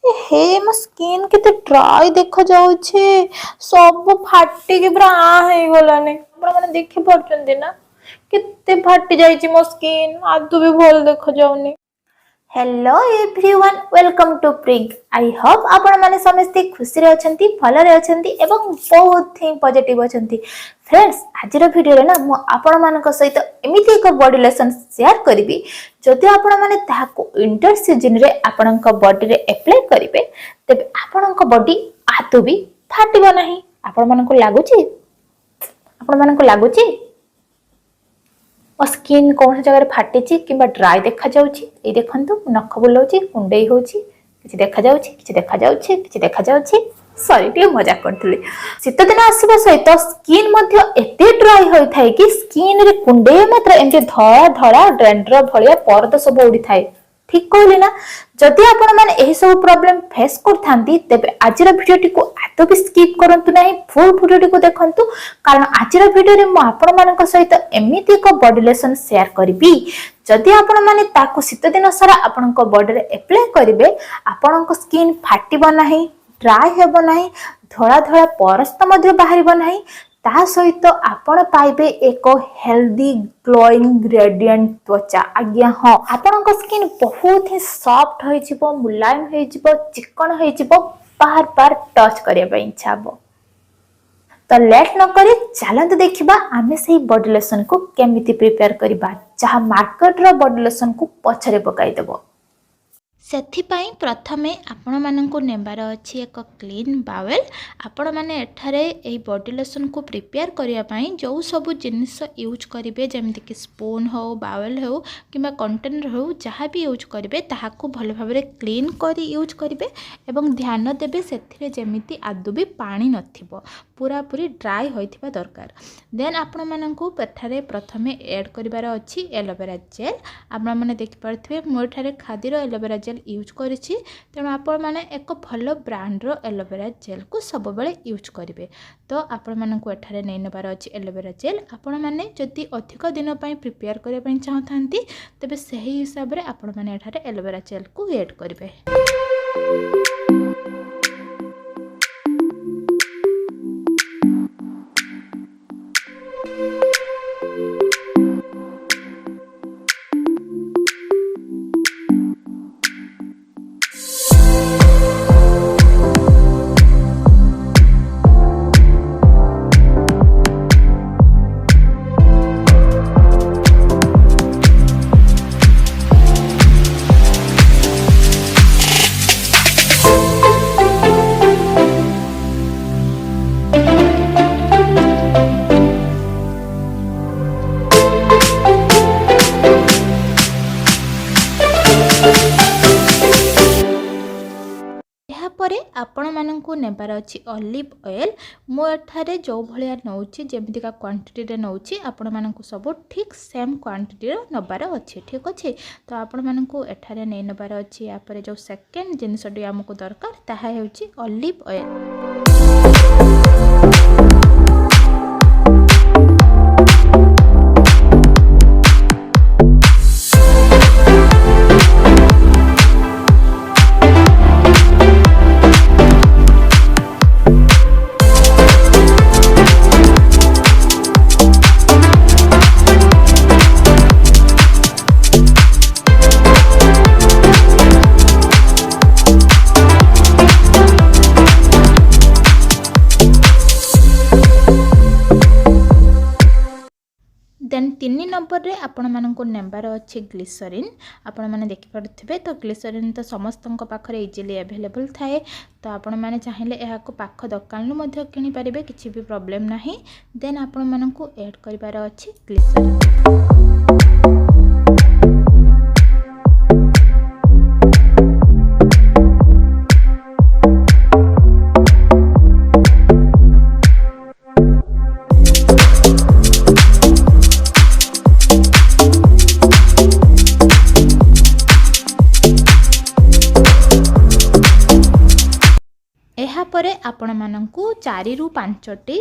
हे मो स्किन केते ड्राई देखा जाउछे सब फाटी के पूरा हे गलाने आपण माने देखि परचंदी ना केते फाटी जाईची मो स्किन आदु भी भल देखा जाउनी। हेलो एवरीवन वेलकम टू प्रिंग आई होप आपण माने समस्त खुशी रे अछंती भल रे अछंती एवं बहुत ही पॉजिटिव अछंती। फ्रेंड्स आज वीडियो रे ना मु आपण मानक सहित एमिति एक बॉडी लोशन शेयर करबी जदि आपण माने ताको विंटर सीजन रे आपणक बॉडी रे अप्लाई करिवे तबे आपणक बॉडी आतो भी फाटिबो नाही। आपण मानक लागुची स्किन कौन जगह फाटी कि ड्राई देखा जाउची ए देखंतु नख बुलाउची कुंडई होची किछि देखा जाउची सॉरी टे मजाक करथली। शीत दिन आसीबा सहित स्किन मध्ये एते ड्राई होई थाए कि स्किन रे कुंडई मात्र एंते धड़ा धड़ा डेंड्रफ भलिया परद सब उड़ी थाए। ठीक कहली ना जदि आपण माने एही सब प्रॉब्लम फेस करथांती तबे आजिर वीडियोटी को आतो भी स्किप करंतु नाही फुल वीडियोटी को देखंतु कारण आजिर वीडियो रे म आपण मानक सहित एमिति एक बॉडी लोशन शेयर करबी जदि आपण माने ताको शीत दिन सारा आपनक बॉडी रे अप्लाई करिवे आपनक स्किन फाटिबो नाही ड्राई हेबो नाही धड़ा धड़ा परस्त मध्ये बाहरिबो नाही ता सहित आपण पाइबे एक हेल्दी ग्लोइंग रेडिएंट त्वचा। आज्ञा हाँ आपनक स्किन बहुत ही सॉफ्ट होई जिवो मुलायम होई जिवो चिकन होई जिवो बार बार टच करिया पई इच्छा हबो। तो लेट न करी चलंत देखिबा आमे सेही बॉडी लोशन को केमिति प्रिपेयर करिबा जहा मार्केट रो बॉडी लोशन को पछरे पकाई देबो। सेथिपाई प्रथमे आपण माननकु नेबार अछि एक क्लीन बाउल। आपण माने एठारे एई बॉडी लोशन को प्रिपेयर करिया पई जो सब जिनिस यूज करिवे जेमिति कि स्पून हो बाउल हो किबा कंटेनर हो जहाँ भी यूज करिवे ताहाकु भल भाबरे क्लीन करी यूज करिवे एवं ध्यान देबे सेथिरे जेमिति आदु भी पानी नथिबो पूरा पूरी ड्राई होइथिबा दरकार। देन आपण माननकु एठारे प्रथमे ऐड करिवार अछि एलोवेरा जेल। आपण माने देखि परथिबे मोठारे खादीर एलोवेरा जेल यूज करिछि तेणु आपण माने एक भल ब्रांड रो एलोवेरा जेल को सब बेले यूज करिवे। तो आपण माननकु एठारे नै नबार अछि एलोवेरा जेल। आपण माने जदि अधिक दिन पई प्रिपेयर करिया पई चाहथांती तबे सही हिसाब रे आपण माने एठारे एलोवेरा जेल को ऐड करिवे। आपण माननकु नेबार अछि ऑलिव ऑयल। मो एठारे जो भलिया नउछि जेमितिका क्वांटिटी रे नउछि आपण माननकु सब ठीक सेम क्वांटिटी रे नबार अछि। ठीक अछि तो आपण माननकु एठारे नै नबार अछि। या परे जो सेकंड जिनिसडी हमकु दरकार ताहा हेउछि ऑलिव ऑयल। देन 3 नंबर रे आपण माननकु नेबार अछि ग्लिसरीन। आपण माने देखि पड़थिबे तो ग्लिसरीन तो समस्तनक पाखरे इजीली अवेलेबल थाए। तो आपण माने चाहिले एहा को पाख दुकान नु मध्ये किनि परिबे किछि भी प्रॉब्लम नाही। देन आपण माननकु ऐड करिवार अछि ग्लिसरीन। परे आपण मानंकु 4 रु 5 टी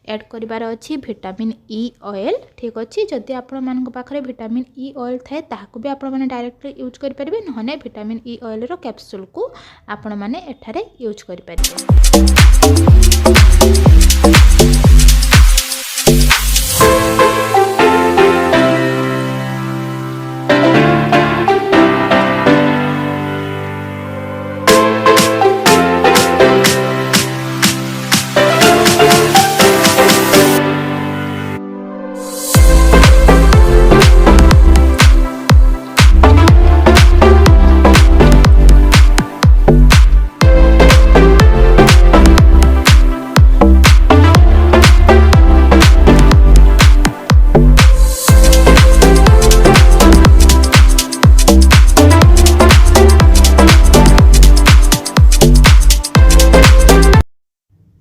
ऐड करिवार अछि विटामिन ई ऑयल। ठीक अछि, जदि आपण मानक पाखरे विटामिन ई ऑयल थाए ताहाकु भी आपण माने डायरेक्टली यूज करि परिबे, नहने विटामिन ई ऑयल रो कैप्सूल को आपण माने एठारे यूज करि परिबे।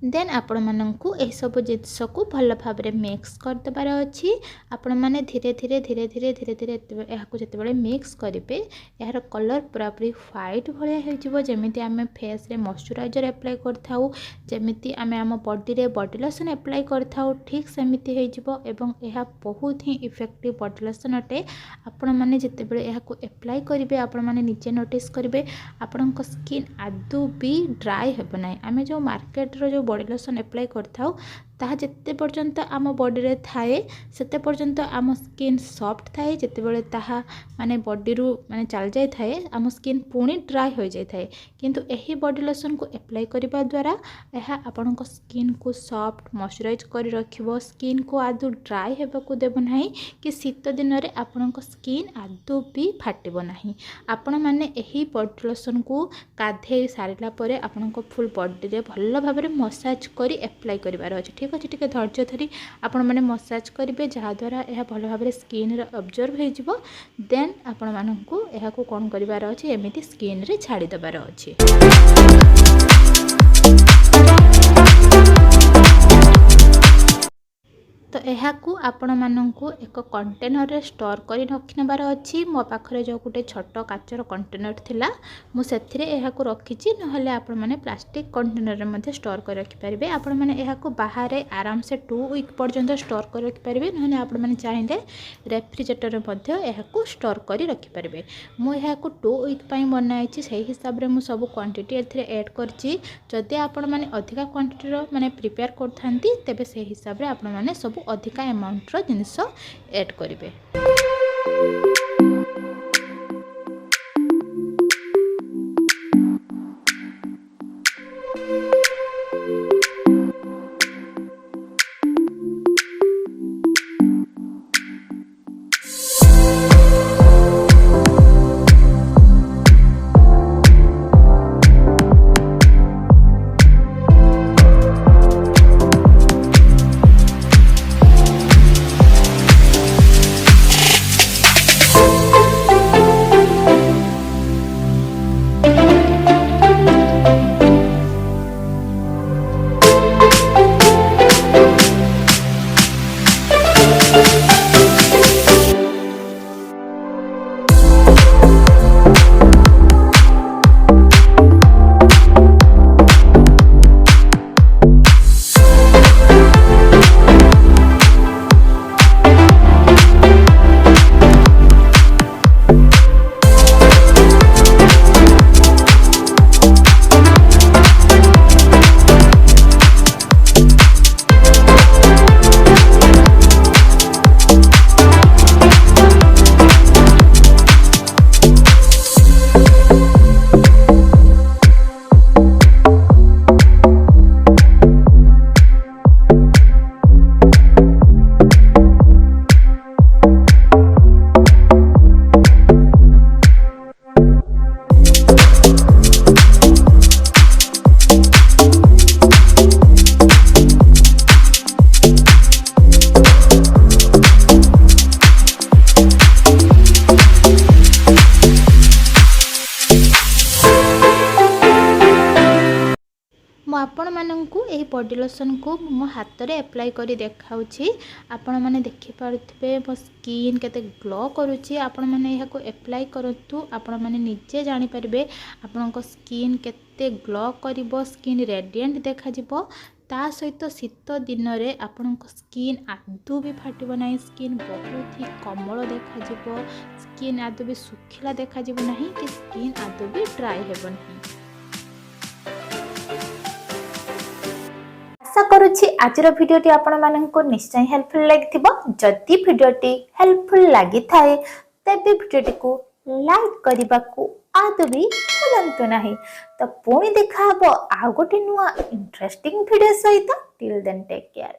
देन आपण मानंकु ए सब जिनिस को भल भाव में मिक्स कर देबार अछि। आपण माने धीरे धीरे धीरे धीरे धीरे धीरे याकू जतेबेले मिक्स करिवे यार कलर पूरा पूरी व्हाइट भलिया हो जिवो, जेमिति आमे फेस रे मॉइस्चराइजर अप्लाई करथाउ, जेमिति आमे आम बॉडी रे बॉडी लोशन अप्लाई करथाउ, ठीक सेमिति हो जिवो। एवं यह बहुत ही इफेक्टिव बॉडी लोशन अटे। आपण माने जतेबेले याकू अप्लाई करिवे आपण माने निजे नोटिस करिवे आपणक स्किन आदु भी ड्राई हेबो नै। आमे जो मार्केट रो जो बॉडी लोशन अप्लाई करथाउ ताहा जिते पर्यंत आम बॉडी रे थाए सेते पर्यंत आम स्किन सॉफ्ट थाए, जितेबेले ताहा माने बॉडी रु माने चल जाय थाए आम स्किन पुणी ड्राई हो जाय थाए। किंतु एही बॉडी लोशन को अप्लाई करिबा द्वारा एहा आपनक स्किन को सॉफ्ट मॉइस्चराइज करि रखिबो, स्किन को आदु ड्राई हेबा को देबो नाही कि शीत दिन रे आपनक स्किन आदु भी फाटिबो नाही। आपण माने एही बॉडी लोशन को गाधे सारिला परे आपनक फुल बॉडी रे भल भाव में मसाज करी अप्लाई करिवार अछि। ठीक अच्छे, टिके धैर्य धरी आपण मैंने मसाज करेंगे जहाँद्वारा यह भल भाव में स्किन ऑब्जर्व हो। देन आपण मानकु एहाकु कौन करिवार अछि, एमिति स्किन रे छाड़ी देबार अछि। तो यहाकू आपण मानकु एक कंटेनर रे स्टोर करी रखि नेबार अछि। मो पाखरे जो गुटे छोट काचर कंटेनर थिला मु सेथिरे यहाकू रखिछि, नहले आपण माने प्लास्टिक कंटेनर रे मध्ये स्टोर कर रखि परिबे। आपण माने यहाकू बाहर आराम से 2 वीक पर्यंत स्टोर कर रखि परिबे, नहले आपण माने चाहिले रेफ्रिजरेटर रे मध्ये यहाकू स्टोर करी रखि परिबे। मु यहाकू 2 वीक पई बनाइछि, सेही हिसाब रे मु सब क्वांटिटी एथिरे ऐड करछि। जदि आपण माने अधिका क्वांटिटी रो माने प्रिपेयर करथांती तेबे सेही हिसाब रे आपण माने सब अधिका अमाउंट रो जिनिस ऐड करिवे। ମୁଁ ଆପଣମାନଙ୍କୁ ଏହି ବଡି ଲୋସନକୁ ମୋ ହାତରେ ଆପ୍ଲାଏ କରି ଦେଖାଉଛି। ଆପଣମାନେ ଦେଖିପାରୁଥିବେ ମୋ ସ୍କିନ୍ କେତେ ଗ୍ଲୋ କରୁଛି। ଆପଣମାନେ ଏହାକୁ ଆପ୍ଲାଏ କରନ୍ତୁ, ଆପଣମାନେ ନିଜେ ଜାଣିପାରିବେ ଆପଣଙ୍କ ସ୍କିନ୍ କେତେ ଗ୍ଲୋ କରିବ, ସ୍କିନ୍ ରେଡିଏଣ୍ଟ ଦେଖାଯିବ। ତା ସହିତ ଶୀତ ଦିନରେ ଆପଣଙ୍କ ସ୍କିନ୍ ଆଦୌ ବି ଫାଟିବ ନାହିଁ, ସ୍କିନ୍ ବହୁତ ହି କୋମଳ ଦେଖାଯିବ, ସ୍କିନ୍ ଆଦୌ ବି ଶୁଖିଲା ଦେଖାଯିବ ନାହିଁ କି ସ୍କିନ୍ ଆଦୌ ବି ଡ୍ରାଏ ହେବ ନାହିଁ। आशा करुछि आजिर भिडियोटी आपण माननकु निश्चय हेल्पफुल लागिथिबो। जदि भिडियोटी हेल्पफुल लागि थाए तेबे भिडियोटी को लाइक करबा को आदौ भी भूलंतु नाही। तो पुणी देखा हबो आ गोटे नुआ इंटरेस्टिंग भिडियो सहित। Till then take care.